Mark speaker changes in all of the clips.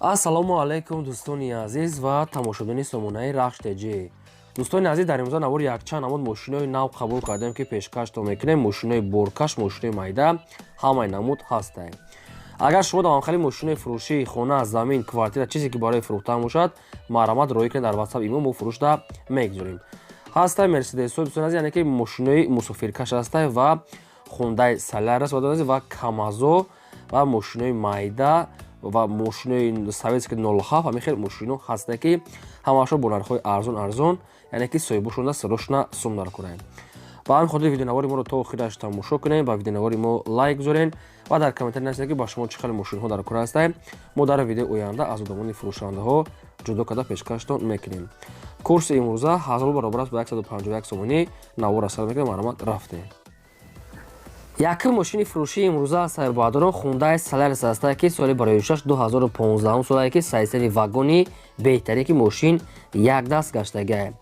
Speaker 1: ассалому алайкум дӯстони азиз ва тамошобини сомонаи рахш теҷӣ. дӯстони азиз, дар имрӯза навори якчанд намуд мошинои нав қабул кардем ки пешкаштон мекунем. Мошинои боркаш, мошинои майда, ҳамаи намуд ҳастанд. агар шумо давомхали мошинои фурӯшии хона, замин, квартира чизе ки барои фурӯхтан бошад, маромад роӣ кунед. дар WhatsApp имо мо фурӯшда мегузорем. ҳастанд мерседесҳо дӯстони азиз, яъне ки мошинои мусофиркаш ҳастанд ва Hyundai Solaris ва Камазо ва мошинои майда ва мошинои советски 07 ҳамин хел мошино ҳастанд ки ҳамаашон бо нархҳои арзон, яъне ки соҳибошонда срочно сум наркунанд. ба ҳамин хотир видеонавори моро то охираш тамошо кунед, ба видеонавори мо лайк гузорен ва дар комментар нависед ки ба шумо чӣ хеле мошинҳо дар кор ҳастанд. мо дар видеои оянда аз одамони фурӯшандаҳо ҷудо карда пешкаштон мекунем. курси имрӯза 1000 баробар аст ба 151 сомонӣ. навор расад мекунем, маромад рафтем. Якм мошини фурӯшии имрӯза аз саҳбадорон Hyundai Solaris ҳастад ки соли барои 2015 солае ки сайсери вагони беҳтаре ки мошин як даст гаштагиае.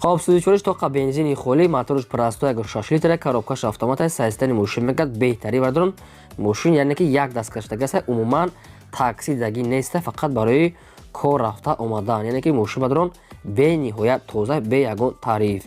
Speaker 1: хоб 34 тоқа бензини холӣ, мотораш парасто 6 литра, коробкаш автомата сайстани мошин мегӯяд беҳтари бардорон мошин, яъне ки як даст гаштагиаст. умуман такси дагӣ нест, фақат барои кор рафта омадан, яъне ки мошин бардорон бениҳоят тоза, бе ягон таъриф.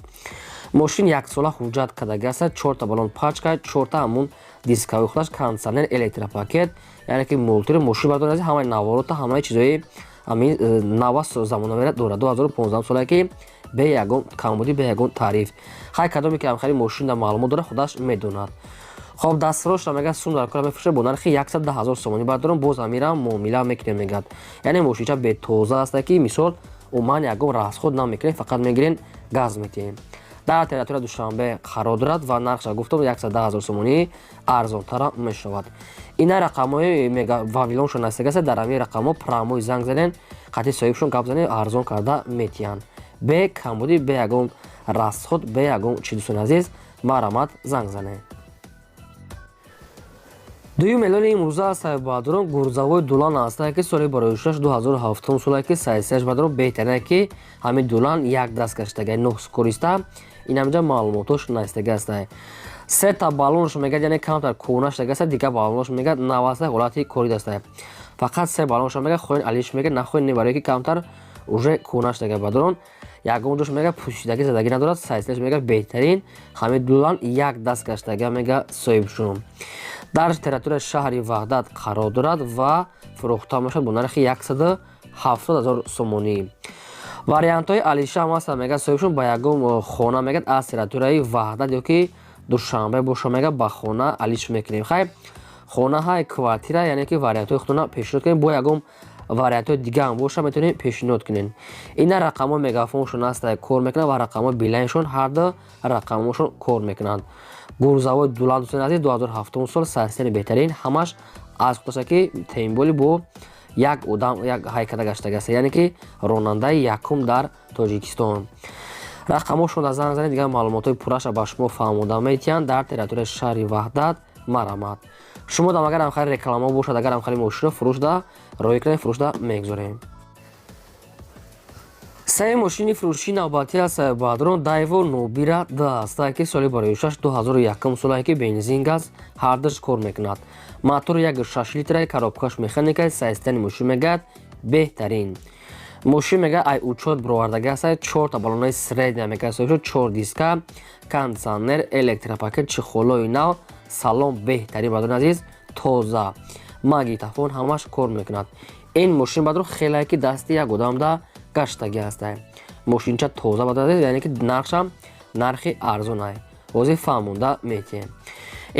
Speaker 1: мошин яксола ҳуҷҷат кардаги аст. 4 балон пачка, 4 ҳамун дискови худаш, кондитсионер, электропакет, яъне ки мултир мошин бардорад ҳамаи наворота, ҳамаи чизои ами нава замонаверият дорад. 2015 солае ки бе ягон камбудӣ, бе ягон таъриф. ҳай кадоме ки ҳамхари мошинда маълумот дорад, худаш медонад. хоб дастфирошам мегӯяд сум дар кора мефурӯшад бо нархи 110 000 сомонӣ бардорон, боз амира муомила мекунем мегӯяд. яъне мошинча бетоза аст ки мисол умуман ягон расход намекунем, фақат мегирем газ метиҳем. дар территорияи душанбе қарор дорад ва нархша гуфтам 110 000 сомонӣ арзонтара мешавад. ина рақамҳои вавилоншон настагиаст. дар ҳамин рақамҳо прамои занг занен, қатъи соҳибшон гап занен, арзон карда метиҳанд. бе камбудӣ, бе ягон расход, бе ягон чӣ. дӯстони азиз, маромад занг занед. дуюм миллиони имрӯза аз саҳбадорон гурзавои дулан ҳастад ки соли барои 2007 солае ки сайсияш бадорон беҳтарае ки ҳамин дулан як даст гаштагиае нухскориста. ин ҳаминҷа маълумотош настаги ҳастанд. се та балонаш мегӯяд, яъне камтар кӯна штаги аст, дигар балонаш мегӯяд нав аст, ҳолати корид астад. фақат се балонаш мегӯяд, хоҳен алиш мегӯяд, нахоҳен не, барое ки камтар уже кӯна штаги бадорон. ягон ҷош мегӯяд пӯшидагӣ задагӣ надорад, сайсияш мегӯяд беҳтарин, ҳамин дулан як даст гаштагиа мегӯяд соҳибшон. дар территорияи шаҳри Ваҳдат қарор дорад ва фурӯхта мешавад бо нархи 170 000 сомонӣ. вариантҳои алиша ҳам ҳастанд, мегӯяд соҳибшон ба ягон хона мегӯяд аз территорияи Ваҳдат ё ки Душанбе боша, мегӯяд ба хона алиш мекунем. хай хона ҳай квартира, яъне ки вариантҳои худтона пешниҳод кунем, бо ягон вариантҳои дига ҳам боша метавонем пешниҳод кунем. ина рақамҳои мегафоншон ҳастанд, кор мекунанд ва рақамҳои билайншон ҳарду рақамҳошон кор мекунанд. гурзавои дулан дӯстони азиз 2007 сол сайстани беҳтарин, ҳамаш аз худташа ки темболи бо як одам як ҳайката гаштаги аст, яъне ки ронандаи якум дар Тоҷикистон. рақамҳошон дар занг занед, дигар маълумотҳои пурраша ба шумо фаҳмода метиҳанд. дар территорияи шаҳри Ваҳдат, маромад. шумо дам агар ҳамхари рекламаҳо бошад, агар ҳамхари мошино фурӯшда роӣ кунед, фурӯшда мегузорем. сеюм мошини фурӯшии навбатӣ аз саҳбадорон Daewoo Nubira 2 ҳастад ки соли барои 2001 солае ки бензин газ ҳардуш кор мекунад. мотори 1.6 литра, коробкаш механика, сайстани мошин мегӯяд беҳтарин. мошин мегӯяд ай учёт бировардаги аст, 4 балонои средня мегӯяд соҳибшон, 4 диска, кондитсионер, электропакет, чихолҳои нав, салон беҳтарин бадорон азиз, тоза, магнитофон ҳамаш кор мекунад. ин мошин бадорон хелае ки дасти як одамда гаштаги ҳастанд. мошинча тоза бадорон азиз, яъне ки нархшам нархи арзонае. ҳозир фаҳмонда метиҳем.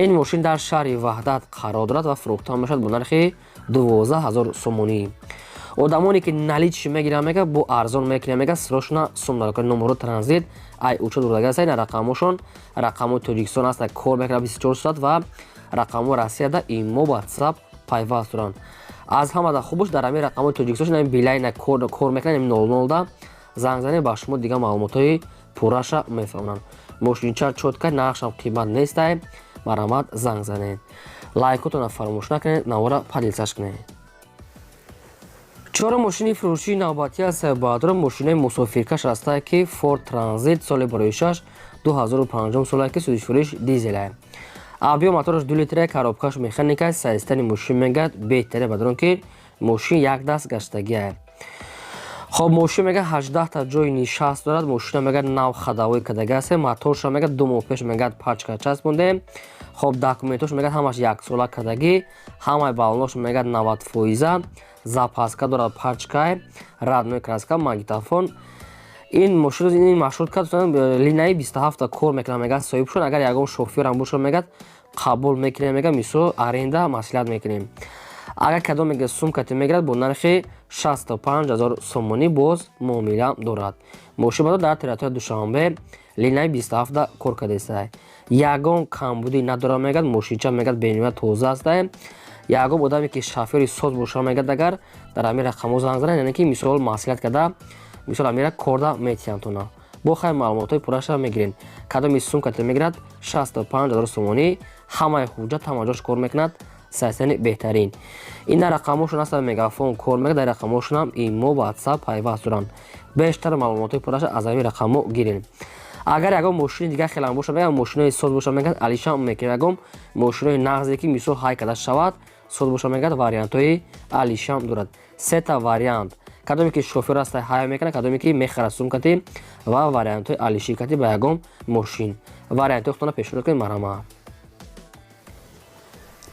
Speaker 1: ин мошин дар шаҳри Ваҳдат қарор дорад ва фурӯхта мешавад бо нархи 12 000 сомонӣ. одамоне ки наличи мегиранд мегӯяд бо арзон мекунем, мегӯяд срочно сум наркунед. номери транзит ай учёт бурдаги аст. ина рақамҳошон рақамҳои Тоҷикистон ҳастанд, кор мекунад 24 соат ва рақамҳои Россияда имо WhatsApp пайваст доранд. аз ҳамада хубош дар ҳамин рақамҳои Тоҷикистон билайна кор мекунад 00 занг занед, ба шумо дигар маълумотҳои пурраша мефаҳмонанд. мошинча чотка, нархшам қимат нестай, маромад занг занед. лайкотона фаромӯш накунед, навора падилсаш кунед. чорум мошини фурӯшии навбатӣ аз саҳбадорон мошинаи мусофиркаш ҳастад ки Ford Transit соли барои 2005 солае ки судишфурӯш дизелае. объем мотораш 2 литра, коробкаш механика, сайстани мошин мегӯяд беҳтаре бадорон ки мошин як даст гаштагиае. خب ماشین میگه 18 تا جای نشست دارد. ماشین میگه نو خداوی کدگی است. موتورش میگه 2 ماه پیش میگه پاچکا چسبونده. خب داکومنتش میگه همش یک ساله کدگی. همه بالونش میگه 90%. запаска дорад пачка радной краска магнитофон. این ماشین این مشروط کرد لینای 27 کور میکنه میگه صاحب شون. اگر یگام شوفر هم باشه میگه قبول میکنه میگه میسو аренда маслиҳат мекунем. اگر کدام میگه سومکت میگیرد با نرخ 65000 сомонӣ боз муомила дорад. мошин бадо дар територия душанбе линияи 27 кор кардааст. ягон камбудӣ надорад мегӯяд. мошинча мегӯяд бениҳоят тоза аст. ягон одаме ки шофёри соз боша мегӯяд агар дар ҳамин рақамҳо занг занад яъне ки мисол маслиҳат карда мисол ҳамира корда метиҳанд. бо хай маълумотҳои пурраша мегирем. кадоми сумкат мегирад 65000 сомонӣ. ҳамаи ҳуҷҷат ҳама ҷош кор мекунад. сайсани беҳтарин. ин рақамҳошон аста мегафон кор мекунад. дар рақамҳошон ҳам имо ватсап пайваст доранд. бештар маълумотҳои пурраша аз ҳамин рақамҳо гирем. агар ягон мошини дигар хелам боша мегӯяд мошинои соз боша мегӯяд алишам мекунад. ягон мошинои нағзе ки мисол ҳай карда шавад соз боша мегӯяд вариантҳои алишам дорад. сета вариант. кадоме ки шофёр аста ҳай мекунад. кадоме ки мехарад сумкати ва вариантҳои алишикати ба ягон мошин. вариантҳои худтона пешниҳод кунед марама.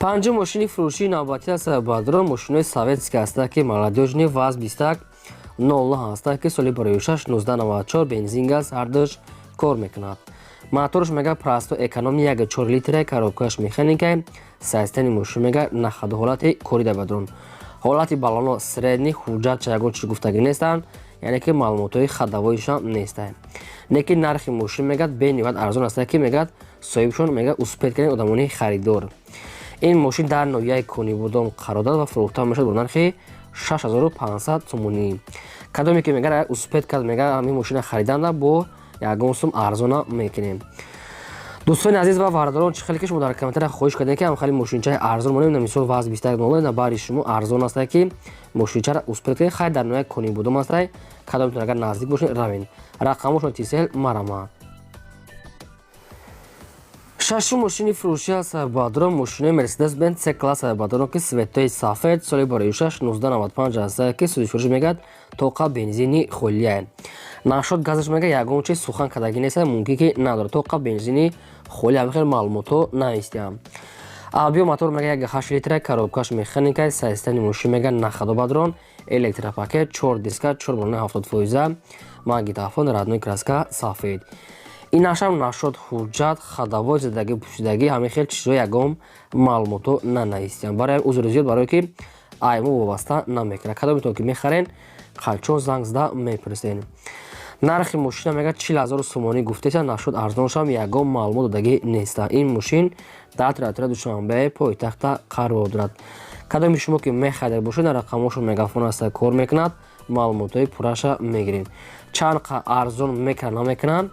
Speaker 1: панҷум мошини фурӯшии навбатӣ аст. бадрон мошинои советский аст ки молодёжни ваз 20 00 аст ки соли барои 6 1994 бензин газ ҳардуш кор мекунад. моторш мега прасто экономи 1.4 литр коробкаш механика. сайстани мошин мега нахаду ҳолати корида бадрон. ҳолати балоно средни ҳуҷҷат ягон чиз гуфтагӣ нестанд. яъне ки маълумотҳои хадавоишам нест. лекин нархи мошин мегӯяд бениҳоят арзон аст ки мегӯяд соҳибшон мега успед кардани одамони харидор. ин мошин дар ноҳияи конибудон қарор дорад ва фурӯхта мешавад бо нархи 6500 сомонӣ. кадоме ки мегӯяд успед кард мега ҳамин мошина хариданда бо ягон сум арзона мекунем. дӯстони азиз ва варадорон чӣ хеле ки шумо дар комментария хоҳиш кардем ки ҳамхали мошинчаи арзон монем мисол ваз 21 на бари шумо арзон аст ки мошинчара успед кардем хай дар ноҳияи конибудон аст. кадометон агар наздик бошед равен. рақамошон тисел марама. шашум мошини фурӯшӣ аст. бадрон мошинои мерседес бенц C класс бадрон ки светои сафед соли барои 6 1995 аст ки суди фурӯш мегӯяд тоқа бензини холия. нашод газаш мега ягон чиз сухан кардагӣ нест. мумкин ки надорад тоқа бензини холия. ҳамин хел маълумотҳо наистиам. абиё мотор мега 1.8 литр коробкаш механика. сайстани мошин мега нахадо бадрон электропакет 4 диска 4 балони 70% магнитофон радной краска сафед. ин нашам нашод ҳуҷҷат хадавои задагӣ пӯшидагӣ ҳамин хел чизҳо ягон маълумотҳо нанаистиам. барои узри зиёд барое ки аймо вобаста намекунад. кадометон ки мехарен қалчон занг зада мепурсен. нархи мошина мега 40000 сомонӣ гуфтеса. нашуд арзоншам ягон маълумот додагӣ неста. ин мошин дар територияи душанбе пойтахта қарор дорад. кадоми шумо ки мехаред бошед дар рақамошон мегафон аста кор мекунад. маълумотҳои пурраша мегирем. чанд қа арзон мекунад намекунанд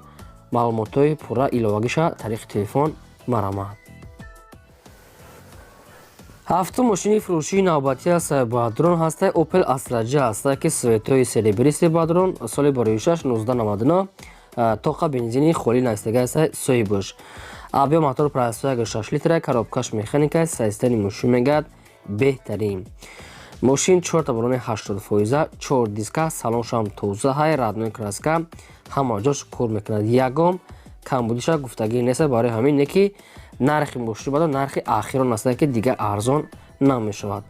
Speaker 1: маълумотҳои пурра иловагиша тариқи телефон марама. ҳафтум мошини фурӯшии навбатӣ аст. бадрон ҳаст. опел астраҷа аст ки светои селебристи бадрон соли барои 6 1999 тоқа бензини холӣ наистага аст соҳибуш. абиё мотор прасто 1.6 литр коробкаш механика. сайстани мошин мегӯяд беҳтарин. мошин 4 та балони 80% 4 диска салоншам тоза ҳай радной краска ҳама ҷош кор мекунад. ягон камбудиша гуфтагӣ нест. барои ҳамин не ки нархи мошин бадо нархи ахирон аст ки дигар арзон намешавад.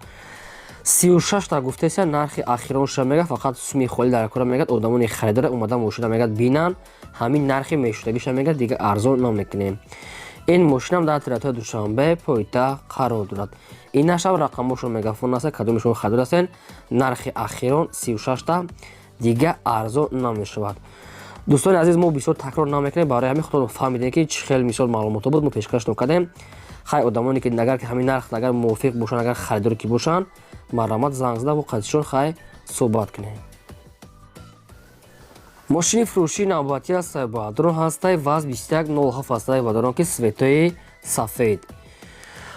Speaker 1: 36 та гуфтеса нархи ахиронша мега фақат суми холӣ дар кора мегад одамони харидора омада мошина мегад бинан ҳамин нархи мешудагиша мега дигар арзон намекунем. ин мошинам дар територияи душанбе пойтахт қарор дорад. ин нашам рақамошон мегафон аст. кадомишон харидор астен нархи ахирон 36 та дигар арзон намешавад. дӯстони азиз мо бисёр такрор намекунем. барои ҳамин худо фаҳмидем ки чӣ хел мисол маълумотҳо буд мо пешкаш накардем. хай одамоне ки агар ҳамин нарх агар мувофиқ бошанд агар харидор ки бошанд марҳамат занг зада бо қадишон хай суҳбат кунем. мошини фурӯшии навбатӣ аст. бадрон ҳаст. ваз 2107 аст. бадрон ки светои сафед.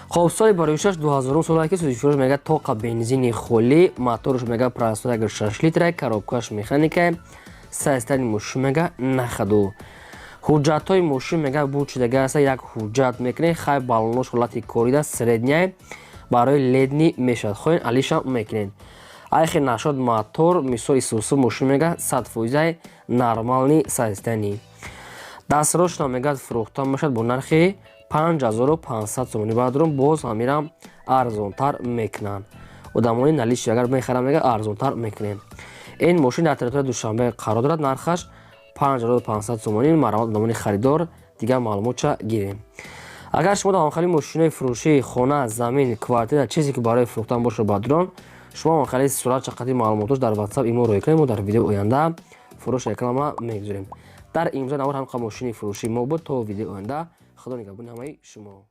Speaker 1: хоб соли барои 6 2000 сола ки суди фурӯш мега тоқа бензини холӣ. моторш мега прасто 1.6 литр коробкаш механика. сайстани мошин мега нахаду. ҳуҷҷатҳои мошин мега бучидаги аст. як ҳуҷҷат мекунем хай балонош ҳолати корида средняй барои ледни мешавад. хоҳен алишам мекунем. айхе нашод мотор мисоли Isuzu мошин мега 100% нормални сазистани. Дастроshна мегад фурӯхта мешавад бо нархи 5500 сомони. Баъдрум боз ҳамира арзонтар мекунанд. Одамони налиши агар мехарам мега арзонтар мекунем. Ин мошин дар территорияи Душанбе қарор дорад. Нархаш 5500 сомони. Маромад одамони харидор дигар маълумотша гирем. агар шумо дар охири мошинои фурӯшии хона, замин, квартира чизе ки барои фурӯхтан бошад баъдурон, шумо охири сурат шақати маълумотош дар WhatsApp имо роя кунед. мо дар видеои оянда фурӯш реклама мегузорем. дар имзои навор ҳам мошини фурӯшии мо буд. То видеои оянда худо нигаҳбони ҳамаи шумо.